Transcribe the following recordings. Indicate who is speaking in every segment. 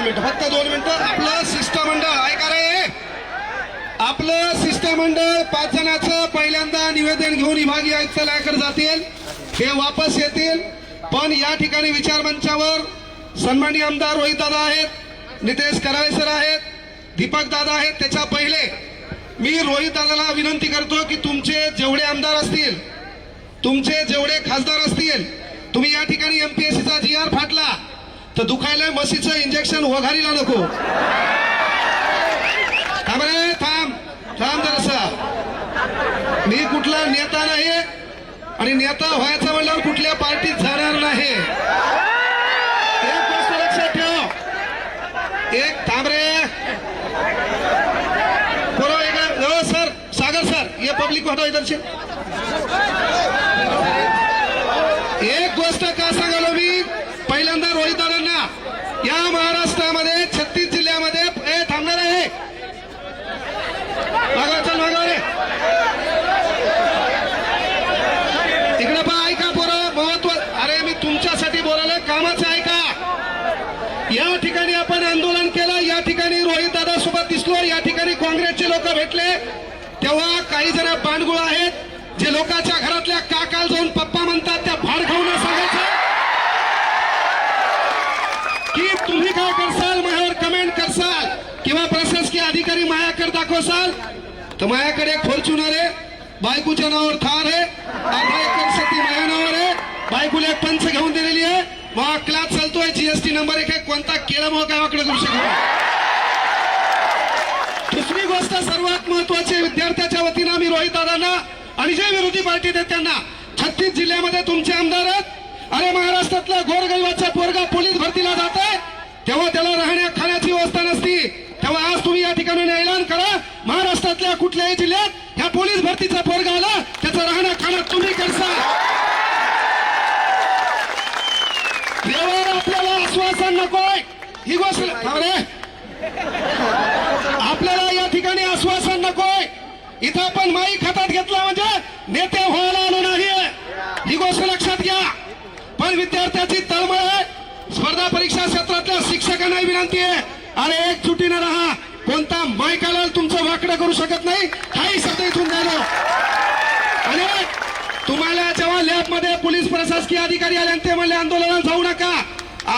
Speaker 1: मिनिटं, फक्त 2 मिनिटं. आपलं शिष्टमंडळ ऐका रे, आपलं शिष्टमंडळ 5 जणांचं पहिल्यांदा निवेदन घेऊन विभागीय आयुक्तालयाकडे जातील, हे वापस येतील. पण या ठिकाणी विचार मंचावर सन्माननीय आमदार रोहित दादा आहेत, नितेश कराळे सर आहेत, दीपक दादा आहेत. त्याच्या पहिले मी रोहित दादाला विनंती करतो की तुमचे जेवढे आमदार असतील, तुमचे जेवढे खासदार असतील, तुम्ही या ठिकाणी एमपीएससीचा GR फाटला तर दुखायला म्हशीचं इंजेक्शन वघारीला नको. थांब रे, थांब थांब जरासा. मी कुठला नेता नाही आणि नेता व्हायचं म्हणल्यावर कुठल्या पार्टीत जाणार नाही. एक गोष्ट लक्षात ठेव. एक थांब रे बरोबर आहे. सर सागर सर ये पब्लिक को हटाओ इधर से. एक गोष्ट का सांगालो मी पहिल्यांदा रोहित दादांना, या महाराष्ट्रामध्ये 36 जिल्ह्यामध्ये थांबणार आहे. मागा चल मागा रे, इकडे पहा. ऐका पोरं, महत्व. अरे मी तुमच्यासाठी बोलायला कामाचं ऐका. या ठिकाणी आपण आंदोलन केलं, या ठिकाणी रोहित दादा सोबत दिसलो, या ठिकाणी काँग्रेसचे लोक भेटले. तेव्हा काही जण बांडगुळ आहेत जे लोकांच्या घरातल्या काकाला जाऊन पप्पा म्हणतात, त्या भाड खाऊन सांगायचं की तुम्ही काय करसाल, माझ्यावर कमेंट करसाल किंवा प्रशासकीय अधिकारी माझ्याकडे दाखवसाल तर माझ्याकडे एक फॉर्च्युनर आहे, बायकोच्या नावावर थार आहे, 1/2 एकर शेती माझ्या नावावर आहे, बायकोला एक पंच घेऊन दिलेली आहे, मग क्लास चालतोय, GST नंबर 1 आहे, कोणता केला मग काय वाकडं करू शकतो. दुसरी गोष्ट सर्वात महत्वाची, विद्यार्थ्याच्या वतीनं मी रोहित दादांना आणि जे विरोधी पार्टी आहेत त्यांना, 36 जिल्ह्यामध्ये तुमचे आमदार आहेत. अरे महाराष्ट्रातला गोरगरिबाचा पोरगा पोलीस भरतीला जात आहे तेव्हा त्याला राहण्या खाण्याची व्यवस्था नसती, तेव्हा आज तुम्ही या ठिकाणी ऐलान करा, महाराष्ट्रातल्या कुठल्याही जिल्ह्यात ह्या पोलीस भरतीचा पोरगा आला त्याचं राहण्या खाणं तुम्ही करसा. देवावर आपल्याला आश्वासन नकोय, ही गोष्ट आपल्याला या ठिकाणी आश्वासन नकोय. इथं आपण माईक हातात घेतला म्हणजे नेते व्हायला आलो नाहीये, ही गोष्ट लक्षात घ्या. पण विद्यार्थ्याची तळमळ आहे. स्पर्धा परीक्षा क्षेत्रातल्या शिक्षकांना विनंती आहे, अरे एकजुटीनं राहा. कोणता मायकाला तुमचं वाकडं करू शकत नाही, काही शब्द इथून द्यालो. आणि तुम्हाला जेव्हा लॅबमध्ये पोलीस प्रशासकीय अधिकारी आले आणि ते म्हणले आंदोलनात जाऊ नका,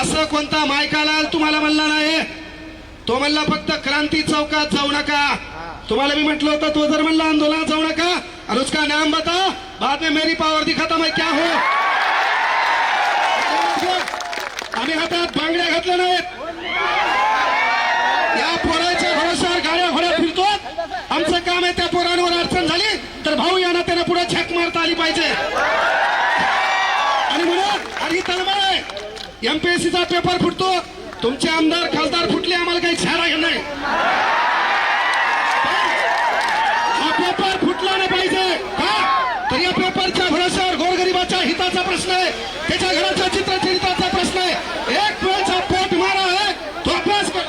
Speaker 1: असं कोणता मायकाला तुम्हाला म्हणला नाही. तो म्हणला फक्त क्रांती चौकात जाऊ नका. तुम्हाला मी म्हटलं होतं, तो जर म्हणला आंदोलनात जाऊ नका और उसका नाम बता, बाद में मेरी पावर दिखाता मैं क्या हो. आम्ही हातात बांगड्या घातल्या नाहीत, या पोराच्या भरोशावर गाड्या घोड्या फिरतो. आमचं काम आहे त्या पोरांवर अडचण झाली तर भाऊ यांना त्यांना पुढे झक मारता आली पाहिजे. आणि म्हणून आणि तळमळ आहे, एमपीएससीचा पेपर फुटतो, तुमचे आमदार खासदार फुटले, आम्हाला काही छाडा घेणार नाही. हा पेपर फुटला नाही पाहिजे का, तर या पेपरच्या भरोशावर गोरगरिबाच्या हिताचा प्रश्न आहे, त्याच्या घराच्या चित्रचरित्राचा प्रश्न आहे. एक वेळचा पोट मारा आहे तो अभ्यास कर.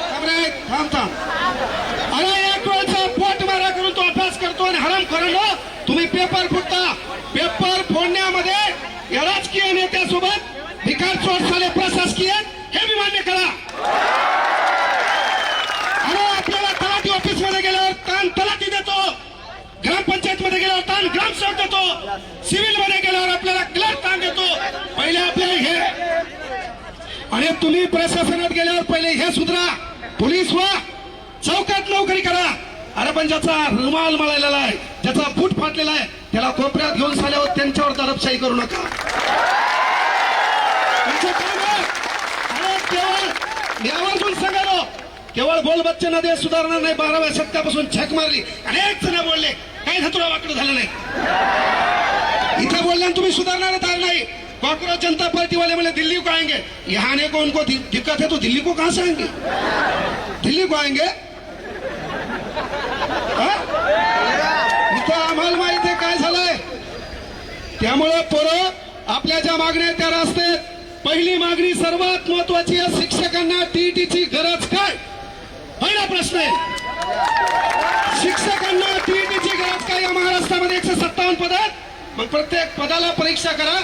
Speaker 1: थांब थांब, अरे एक वेळचा पोट मारा करून तो अभ्यास करतो आणि हराम करून तुम्ही पेपर फुटता. पेपर फोडण्यामध्ये या राजकीय नेत्यासोबत भिकार चोट झाले प्रशासकीय, हे मी मान्य करा. अरे आपल्याला तलाठी ऑफिस मध्ये गेल्यावर ताण तलाठी देतो, ग्रामपंचायत मध्ये गेल्यावर ताण ग्रामसेवक देतो, सिव्हिल मध्ये गेल्यावर आपल्याला क्लर्क ताण देतो. पहिले आपल्याला हे, आणि तुम्ही प्रशासनात गेल्यावर पहिले हे सुधरा, पोलीस व्हा, चौकात नोकरी करा. अरे पण ज्याचा रुमाल मळलेला आहे, ज्याचा बूट फाटलेला आहे, त्याला कोपऱ्यात घेऊन साल्यावर त्यांच्यावर दडपशाही करू नका. केवळ यावरून सांगालो, केवळ बोल बच्चन देश सुधारणार नाही. 12व्या शतकापासून झक मारली, अनेक जण बोलले, काही धतुरा वाकडं झालं नाही. इथे बोलल्यानं तुम्ही सुधारणार नाही. कांग्रेस जनता पार्टी वाले बोले दिल्ली को आएंगे, यहाँ ने को उनको दिक्कत है तो दिल्ली को कहां से आएंगे, दिल्ली को आएंगे. इथं आम्हाला माहिती आहे काय झालंय. त्यामुळे पोरं आपल्या ज्या मागण्या आहेत त्या रस्ते. पहिली मागणी सर्वात महत्वाची आहे, शिक्षकांना टीईटीची गरज काय, पहिला प्रश्न आहे. शिक्षकांना टीईटीची गरज काय. या महाराष्ट्रामध्ये 157 पद आहेत, मग प्रत्येक पदाला परीक्षा करा,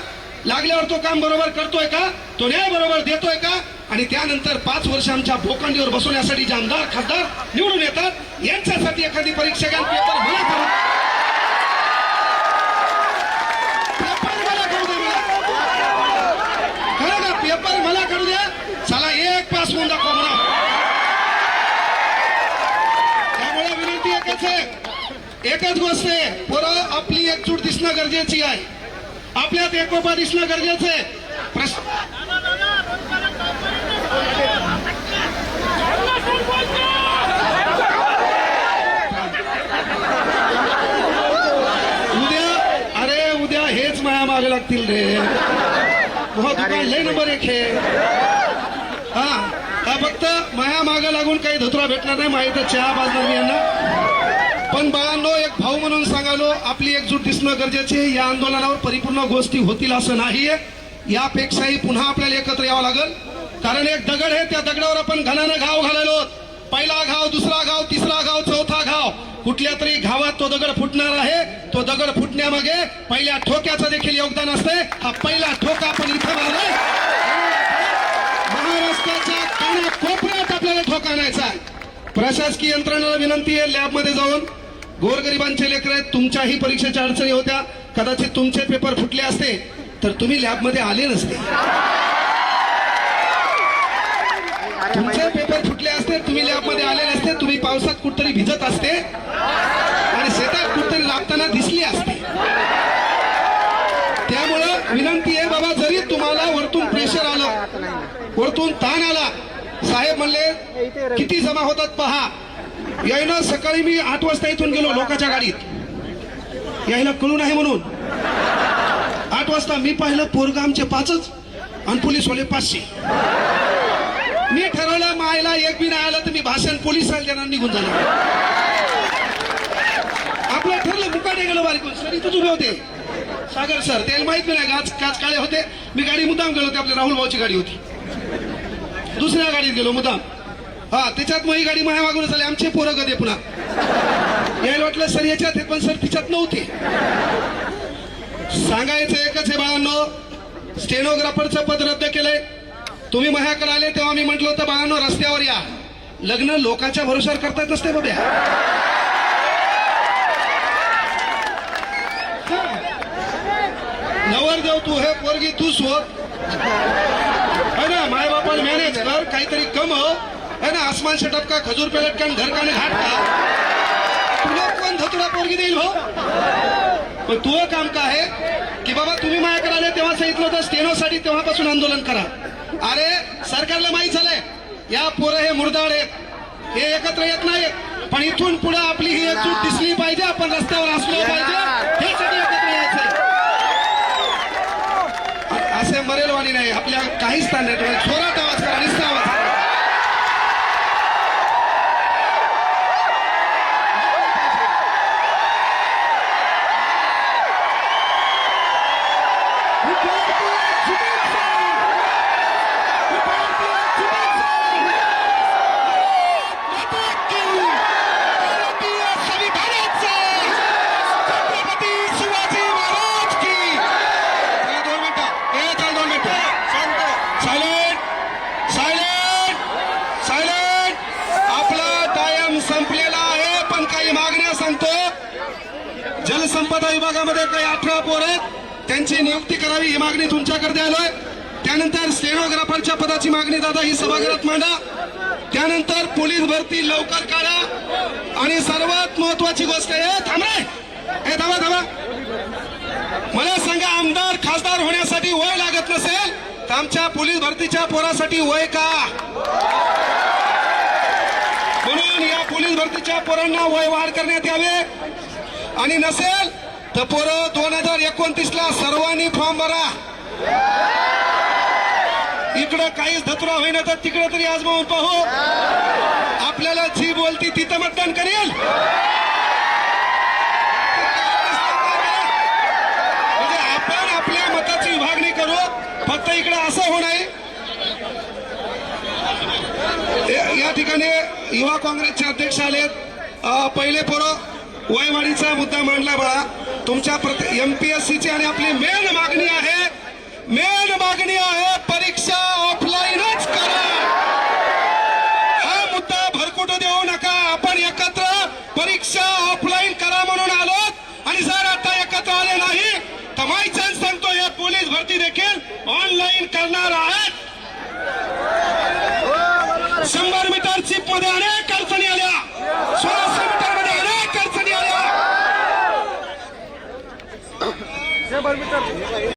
Speaker 1: लागल्यावर तो काम बरोबर करतोय का, तो न्याय बरोबर देतोय का, आणि त्यानंतर 5 वर्ष आमच्या बोकांडीवर बसवण्यासाठी जे आमदार खासदार निवडून येतात यांच्यासाठी एखादी परीक्षा घ्या, पेपर मला करू पेपर मला करू द्या, चला एक पास होऊन दाखवा मला. त्यामुळे विनंती एकच आहे, एकच गोष्ट आहे, पोरं आपली एकजूट दिसणं गरजेची आहे, आपल्यात एकोपा दिसणं गरजेचं आहे. उद्या हेच माया मागे लागतील रे. दुकान लय नंबर 1 हे. हा फक्त माया मागे लागून काही धुतरा भेटणार नाही, माहिती चहा बाजणार यांना. पण बाळांनो, एक भाऊ म्हणून सांगालो, आपली एकजूट दिसणं गरजेचे. या आंदोलनावर परिपूर्ण गोष्टी होतील असं नाहीये, यापेक्षाही पुन्हा आपल्याला एकत्र यावं लागेल. कारण एक दगड आहे, त्या दगडावर आपण घनानं घाव घालायलो. पहिला घाव, दुसरा घाव, तिसरा घाव, चौथा घाव, कुठल्या तरी घावात तो दगड फुटणार आहे. तो दगड फुटण्यामागे पहिल्या ठोक्याचं देखील योगदान असते. हा पहिला ठोका आपण इथं मारलाय. महाराष्ट्राच्या कानाकोपऱ्यात आपल्याला ठोका आणायचा आहे. प्रशासकीय यंत्रणेला विनंती आहे, लॅबमध्ये जाऊन गोरगरिबांचे लेकर आहेत, तुमच्याही परीक्षेच्या अडचणी होत्या, कदाचित तुमचे पेपर फुटले असते तर तुम्ही लॅबमध्ये आले नसते. तुमचे पेपर फुटले असते, तुम्ही लॅबमध्ये आले नसते, तुम्ही पावसात कुठतरी भिजत असते आणि शेतात कुठतरी लागताना दिसली असते. त्यामुळं विनंती आहे बाबा, जरी तुम्हाला वरतून प्रेशर आलं, वरतून ताण आला, साहेब म्हणले किती जमा होतात पहा. यायला सकाळी मी 8 वाजता इथून गेलो लोकांच्या गाडीत, यायला कळून आहे म्हणून. 8 वाजता मी पाहिलं पोरगा आमचे 5च आणि पोलीसवाले 500. मी ठरवलं मायला एक बी नाही आलं तर मी भाषण पोलिसाला देणार, निघून झालं. आपलं ठरलं, मुकाटे गेलो बारीकून. सर इथंच उभे होते, सागर सर, त्याला माहित नाही काच काळे होते. मी गाडी मुद्दाम गेलो होते, आपल्या राहुल भाऊची गाडी होती, दुसऱ्या गाडीत गेलो मुद्दाम. हा त्याच्यात मग ही गाडी माझ्या मागून झाली. आमचे पोरं गदे पुन्हा यायला वाटलं सर याच्यात, पण सर तिच्यात नव्हते. सांगायचं एकच आहे बाळांनो, स्टेनोग्राफरचं पद रद्द केलंय. तुम्ही माझ्याकडे आले तेव्हा मी म्हटलं होतं बाळांनो रस्त्यावर या. लग्न लोकांच्या भरोशावर करता येत नसते बाब्या. नवर देव तू हे पोरगी तू शोध है ना, माय बापाला मॅनेज कर, काहीतरी कमव है ना. आसमान से टपका, खजूर पे लटका, घर का घाट का, तुला कोण धतुरा पोरगी देईल भाऊ. पण तू काम का आहे की बाबा तुम्ही माझ्याकडे आले तेव्हा सांगितलं होतं स्टेनोसाठी, तेव्हापासून आंदोलन करा. अरे सरकारला माहित झालंय या पोरं हे मुरदाड आहेत, हे एकत्र येत नाहीत. पण इथून पुढे आपली ही एकजूट दिसली पाहिजे, आपण रस्त्यावर असलो पाहिजे, हेसाठी एकत्र यायचंय. असे मरेलवाणी नाही, आपल्या काही स्थान नाही. जोरात आवाज करा, निस्ता आवाज करा. जलसंपदा विभागामध्ये काही 18 पोर आहेत, त्यांची नियुक्ती करावी ही मागणी तुमच्याकडे आलोय. त्यानंतर स्टेनोग्राफरच्या पदाची मागणी दादा ही सभागृहात मांडा. त्यानंतर पोलीस भरती लवकर काढा. आणि सर्वात महत्वाची गोष्ट आहे, थांबा, मला सांगा, आमदार खासदार होण्यासाठी वय लागत नसेल तर आमच्या पोलीस भरतीच्या पोरासाठी वय का? म्हणून या पोलीस भरतीच्या पोरांना वय वाढ करण्यात यावे. आणि नसेल तर पोरं 2029ला सर्वांनी फॉर्म भरा. इकडं काहीच धतुरा होईना तर तिकडे तरी आजमावून पाहू. आपल्याला जी बोलती तिथं मतदान करेल. म्हणजे आपण आपल्या मताची विभागणी करू, फक्त इकडे असं होणार. या ठिकाणी युवा काँग्रेसचे अध्यक्ष आलेत. पहिले पोरं वयवाढीचा मुद्दा मांडला बळा. तुमच्या MPSCची आणि आपली मेन मागणी आहे परीक्षा ऑफलाईनच करा. करणार आहात. 100 मीटर चिप मध्ये अनेक अडचणी आल्या, 1600 मीटर मध्ये अनेक अडचणी आल्या.